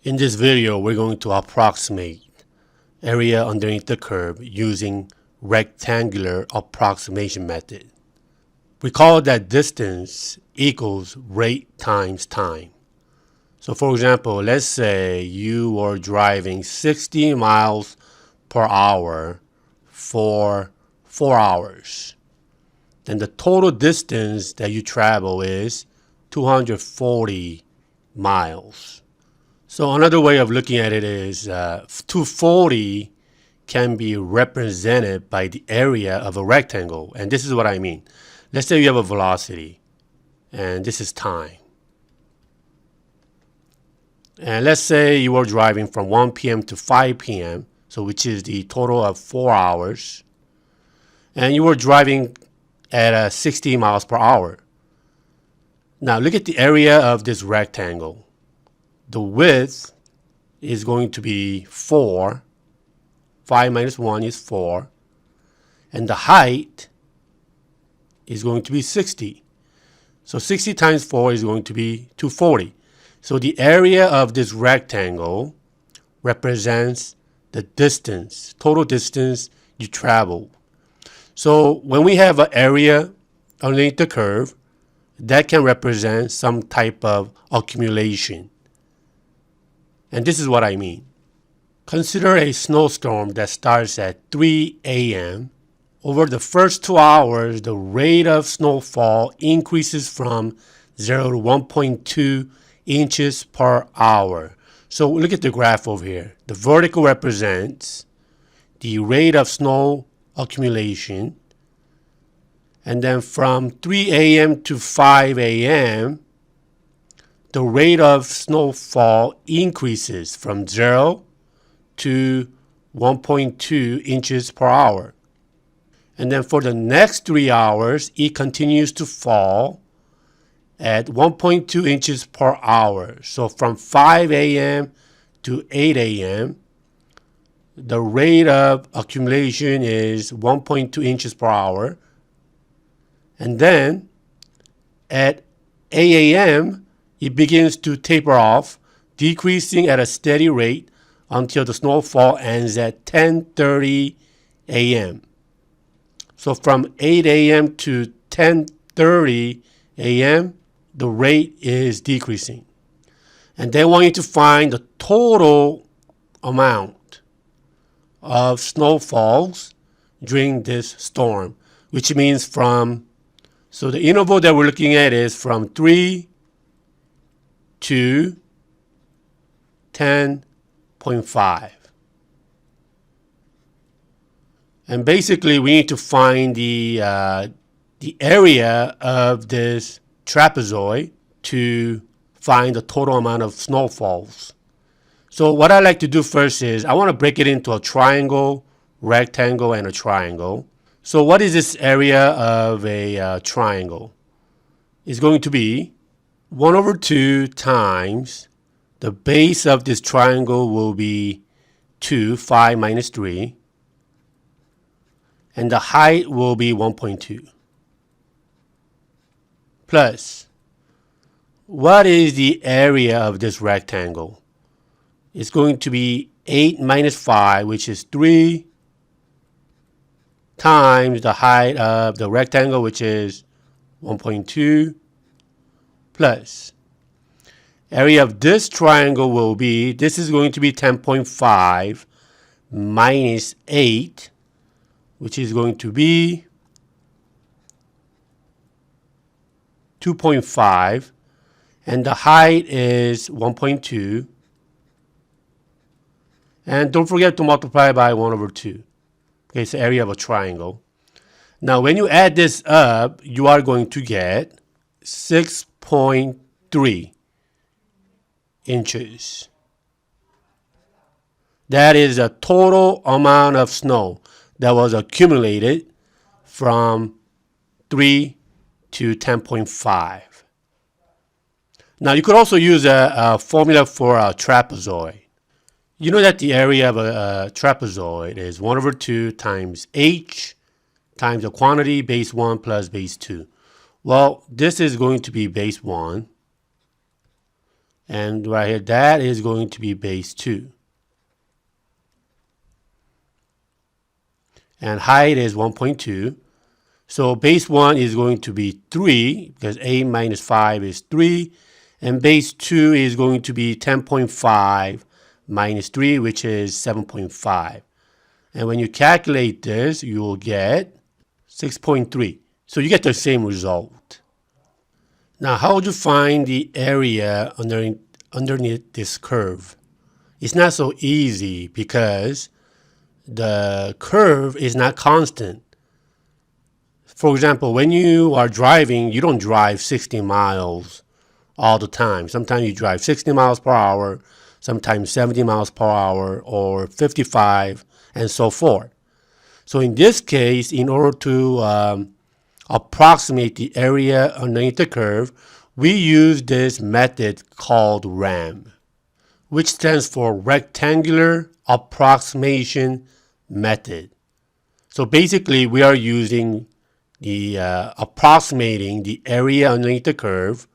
In this video, we're going to approximate area underneath the curve using rectangular approximation method. We call that distance equals rate times time. So for example, let's say you were driving 60 miles per hour for 4 hours. Then the total distance that you travel is 240 miles. So another way of looking at it is 240 can be represented by the area of a rectangle. And this is what I mean. Let's say you have a velocity, and this is time. And let's say you were driving from 1 p.m. to 5 p.m., so which is the total of 4 hours. And you were driving at 60 miles per hour. Now look at the area of this rectangle. The width is going to be 4. 5 minus 1 is 4. And the height is going to be 60. So 60 times 4 is going to be 240. So the area of this rectangle represents the distance, total distance you travel. So when we have an area underneath the curve, that can represent some type of accumulation. And this is what I mean. Consider a snowstorm that starts at 3 a.m. Over the first 2 hours, the rate of snowfall increases from 0 to 1.2 inches per hour. So look at the graph over here. The vertical represents the rate of snow accumulation. And then from 3 a.m. to 5 a.m., the rate of snowfall increases from 0 to 1.2 inches per hour. And then for the next 3 hours, it continues to fall at 1.2 inches per hour. So from 5 a.m. to 8 a.m., the rate of accumulation is 1.2 inches per hour. And then at 8 a.m., it begins to taper off, decreasing at a steady rate until the snowfall ends at 10:30 a.m. So from 8 a.m. to 10:30 a.m., the rate is decreasing. And they want you to find the total amount of snowfalls during this storm, which means so the interval that we're looking at is from 3 to 10.5. And basically we need to find the area of this trapezoid to find the total amount of snowfalls. So what I like to do first is I want to break it into a triangle, rectangle, and a triangle. So what is this area of a triangle? It's going to be 1/2 times the base of this triangle will be 2, 5 minus 3. And the height will be 1.2. Plus, what is the area of this rectangle? It's going to be 8 minus 5, which is 3, times the height of the rectangle, which is 1.2, plus area of this triangle will be, this is going to be 10.5 minus 8, which is going to be 2.5, and the height is 1.2. And don't forget to multiply by 1/2. Okay, it's the area of a triangle. Now when you add this up, you are going to get 6.3 inches. That is the total amount of snow that was accumulated from 3 to 10.5. Now you could also use a formula for a trapezoid. You know that the area of a trapezoid is 1/2 times h times the quantity base 1 plus base 2. Well, this is going to be base 1 And right here, that is going to be base 2. And height is 1.2. So base 1 is going to be 3, because a minus 5 is 3. And base 2 is going to be 10.5 minus 3, which is 7.5. And when you calculate this, you will get 6.3. So you get the same result. Now, how would you find the area underneath this curve? It's not so easy because the curve is not constant. For example, when you are driving, you don't drive 60 miles all the time. Sometimes you drive 60 miles per hour, sometimes 70 miles per hour, or 55, and so forth. So in this case, in order to approximate the area underneath the curve, we use this method called RAM, which stands for Rectangular Approximation Method. So basically, we are using the approximating the area underneath the curve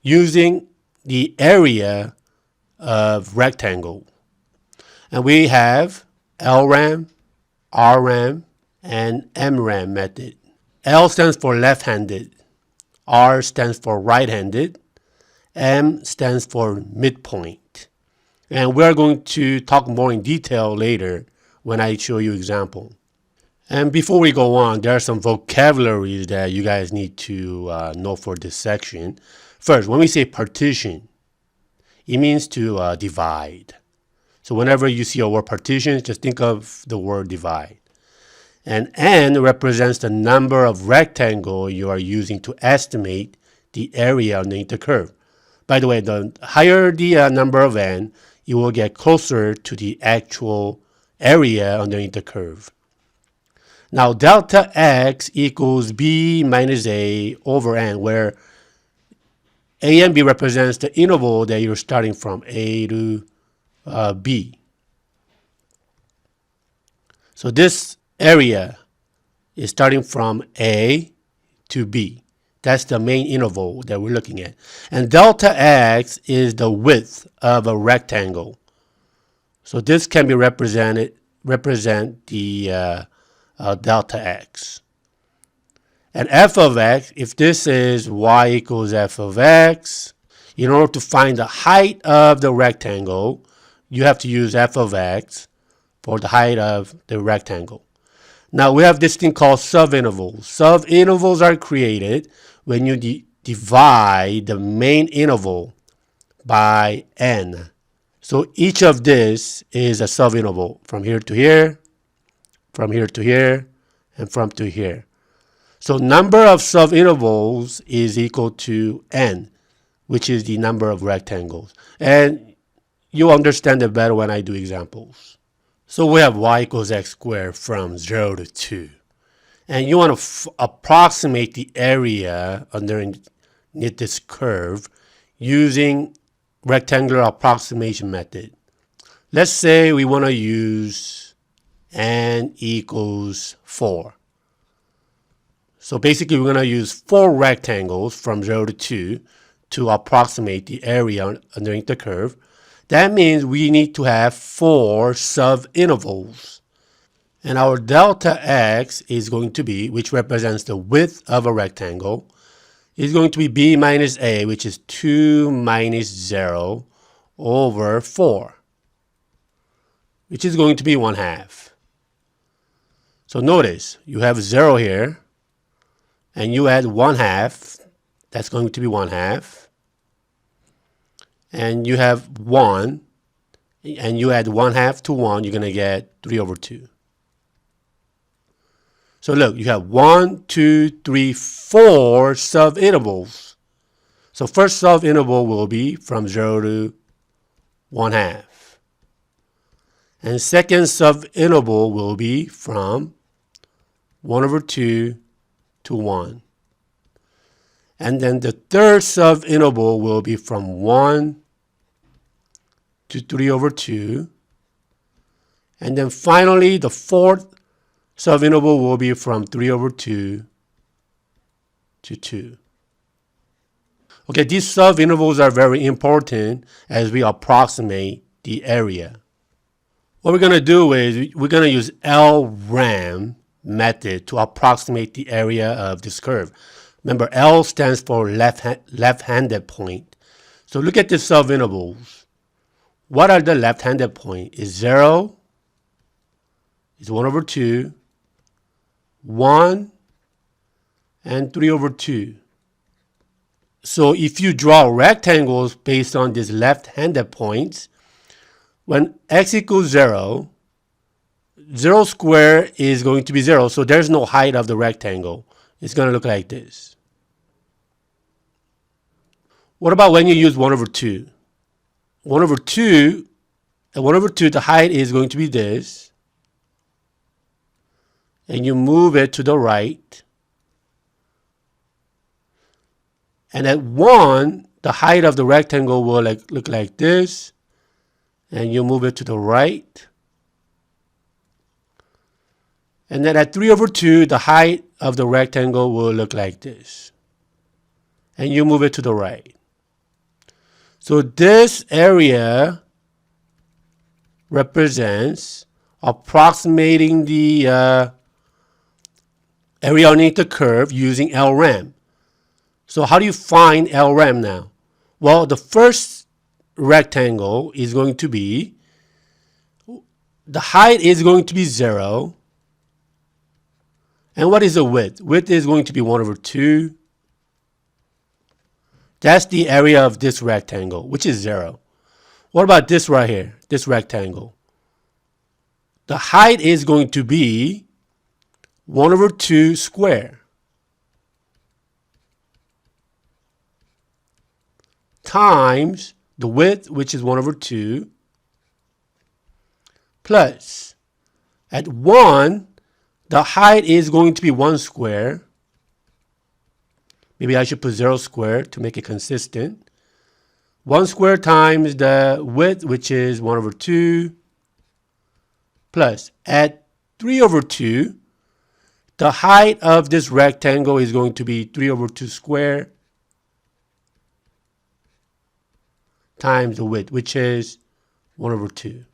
using the area of rectangle. And we have LRAM, RRAM, and MRAM method. L stands for left-handed, R stands for right-handed, M stands for midpoint. And we're going to talk more in detail later when I show you example. And before we go on, there are some vocabularies that you guys need to know for this section. First, when we say partition, it means to divide. So whenever you see a word partition, just think of the word divide. And n represents the number of rectangle you are using to estimate the area underneath the curve. By the way, the higher the number of n, you will get closer to the actual area underneath the curve. Now, delta x equals b minus a over n, where a and b represents the interval that you're starting from, a to b. So this area is starting from a to b. That's the main interval that we're looking at. And delta x is the width of a rectangle. So this can be represent the delta x. And f of x, if this is y equals f of x, in order to find the height of the rectangle, you have to use f of x for the height of the rectangle. Now we have this thing called subintervals. Subintervals are created when you divide the main interval by n. So each of this is a subinterval from here to here, from here to here, and from to here. So number of subintervals is equal to n, which is the number of rectangles. And you'll understand it better when I do examples. So we have y equals x squared from 0 to 2. And you want to approximate the area underneath this curve using rectangular approximation method. Let's say we want to use n equals 4. So basically we're going to use 4 rectangles from 0 to 2 to approximate the area underneath the curve. That means we need to have 4 subintervals. And our delta x is going to be, which represents the width of a rectangle, is going to be b minus a, which is 2 minus 0 over 4, which is going to be 1/2. So notice, you have 0 here, and you add 1/2, that's going to be 1/2. And you have 1, and you add 1/2 to 1, you're going to get 3 over 2. So look, you have 1, 2, 3, 4 subintervals. So first subinterval will be from 0 to 1/2. And second subinterval will be from 1 over 2 to 1. And then the third subinterval will be from 1 to 3 over 2. And then finally, the fourth subinterval will be from 3 over 2 to 2. Okay, these sub-intervals are very important as we approximate the area. What we're going to do is we're going to use LRAM method to approximate the area of this curve. Remember, L stands for left-handed point. So look at the sub-intervals. What are the left-handed point? Is 0, is 1 over 2, 1, and 3 over 2. So if you draw rectangles based on these left-handed points, when x equals 0, 0 squared is going to be 0, so there's no height of the rectangle. It's going to look like this. What about when you use 1 over 2? 1 over 2, and 1 over 2, the height is going to be this. And you move it to the right. And at 1, the height of the rectangle will look like this. And you move it to the right. And then at 3 over 2, the height of the rectangle will look like this. And you move it to the right. So this area represents approximating the area underneath the curve using LRAM. So how do you find LRAM now? Well, the first rectangle is going to be, the height is going to be 0. And what is the width? Width is going to be 1 over 2. That's the area of this rectangle, which is 0. What about this right here, this rectangle? The height is going to be 1 over 2 square times the width, which is 1 over 2, plus at 1, the height is going to be 1 square. Maybe I should put 0 square to make it consistent. 1 square times the width, which is 1 over 2, plus at 3 over 2, the height of this rectangle is going to be 3 over 2 square times the width, which is 1 over 2.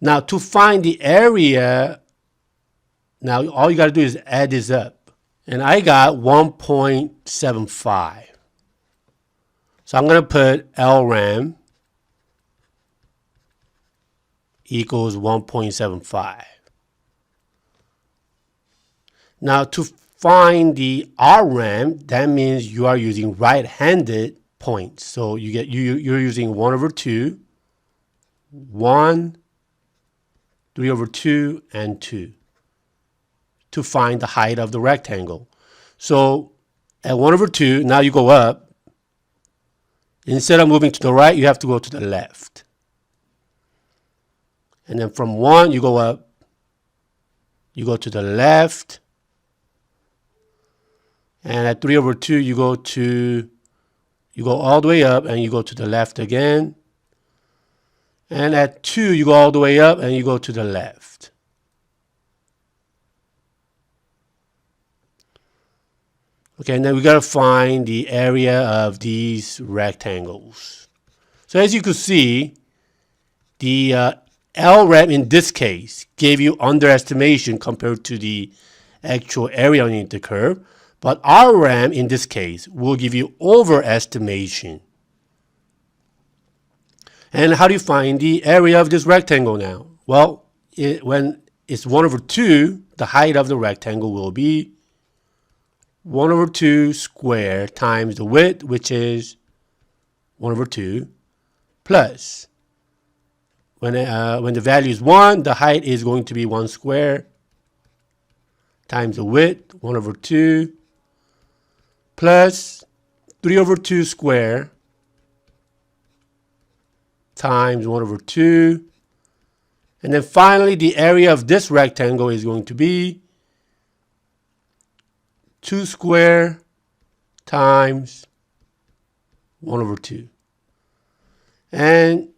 Now to find the area, now all you got to do is add this up. And I got 1.75. So I'm going to put LRAM equals 1.75. Now to find the RRAM, that means you are using right-handed points. So you're using 1 over 2, 1, 3 over 2, and 2 to find the height of the rectangle. So at 1 over 2, now you go up. Instead of moving to the right, you have to go to the left. And then from 1, you go up. You go to the left. And at 3 over 2, you go all the way up and you go to the left again. And at 2, you go all the way up and you go to the left. Okay, and then we got to find the area of these rectangles. So as you can see, the LRAM in this case gave you underestimation compared to the actual area underneath the curve. But RRAM in this case will give you overestimation. And how do you find the area of this rectangle now? Well, when it's 1 over 2, the height of the rectangle will be 1 over 2 squared times the width, which is 1 over 2, plus when the value is 1, the height is going to be 1 squared times the width, 1 over 2, plus 3 over 2 squared times 1 over 2. And then finally, the area of this rectangle is going to be 2 squared times 1 over 2. And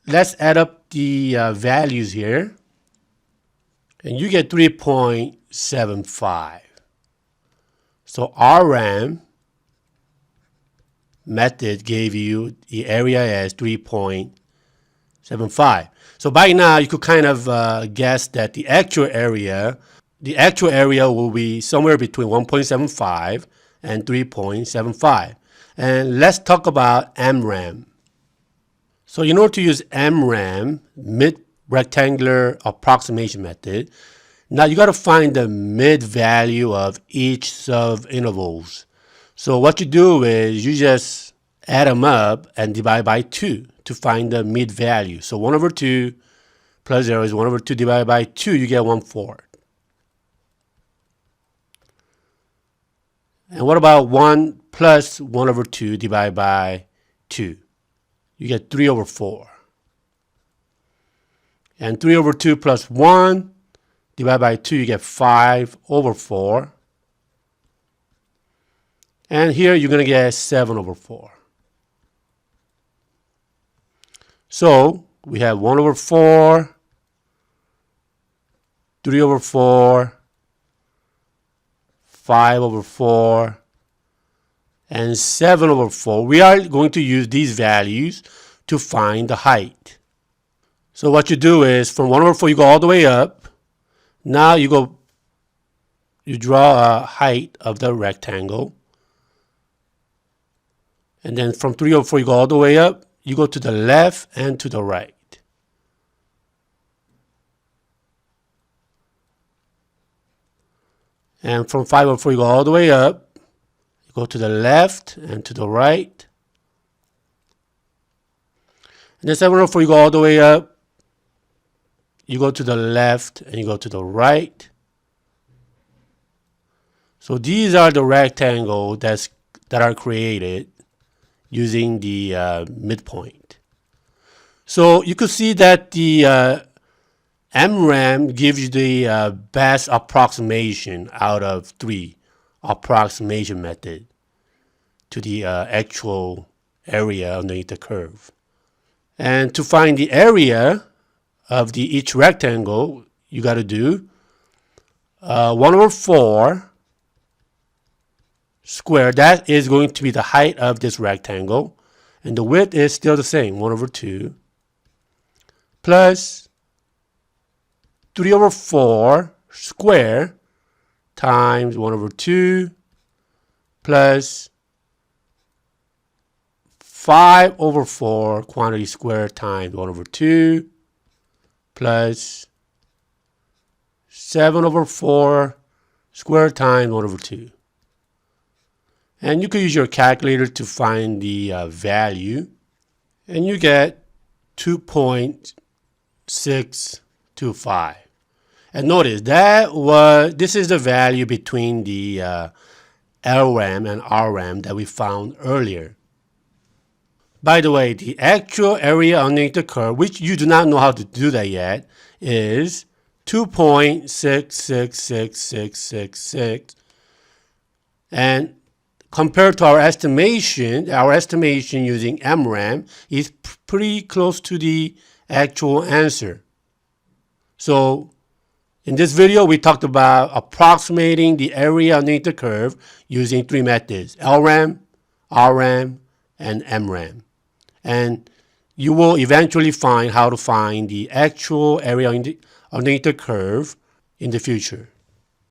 let's add up the values here. And you get 3.75. So RRAM method gave you the area as 3.75. So by now you could kind of guess that the actual area will be somewhere between 1.75 and 3.75. And let's talk about MRAM. So in order to use MRAM, mid-rectangular approximation method, now you got to find the mid value of each sub-intervals. So what you do is you just add them up and divide by 2 to find the mid value. So 1 over 2 plus 0 is 1 over 2 divided by 2, you get 1/4. And what about 1 plus 1 over 2 divided by 2? You get 3 over 4. And 3 over 2 plus 1 divided by 2, you get 5 over 4. And here you're going to get 7 over 4. So we have 1 over 4, 3 over 4, 5 over 4, and 7 over 4. We are going to use these values to find the height. So what you do is from 1 over 4 you go all the way up. Now you draw a height of the rectangle. And then from 3 over 4 you go all the way up. You go to the left and to the right. And from 5 over 4 you go all the way up. You go to the left and to the right. And then 7 over 4 you go all the way up. You go to the left and you go to the right. So these are the rectangles that are created using the midpoint. So you could see that the MRAM gives you the best approximation out of 3 approximation method to the actual area underneath the curve. And to find the area of each rectangle, you got to do 1 over 4 square. That is going to be the height of this rectangle. And the width is still the same, 1 over 2. Plus 3 over 4 square times 1 over 2 plus 5 over 4 quantity square times 1 over 2 plus 7 over 4 square times 1 over 2. And you can use your calculator to find the value. And you get 2.625. And notice this is the value between the LRAM and RRAM that we found earlier. By the way, the actual area underneath the curve, which you do not know how to do that yet, is 2.666666. And compared to our estimation using MRAM is pretty close to the actual answer. So in this video, we talked about approximating the area underneath the curve using 3 methods: LRAM, RRAM, and MRAM. And you will eventually find how to find the actual area underneath the curve in the future.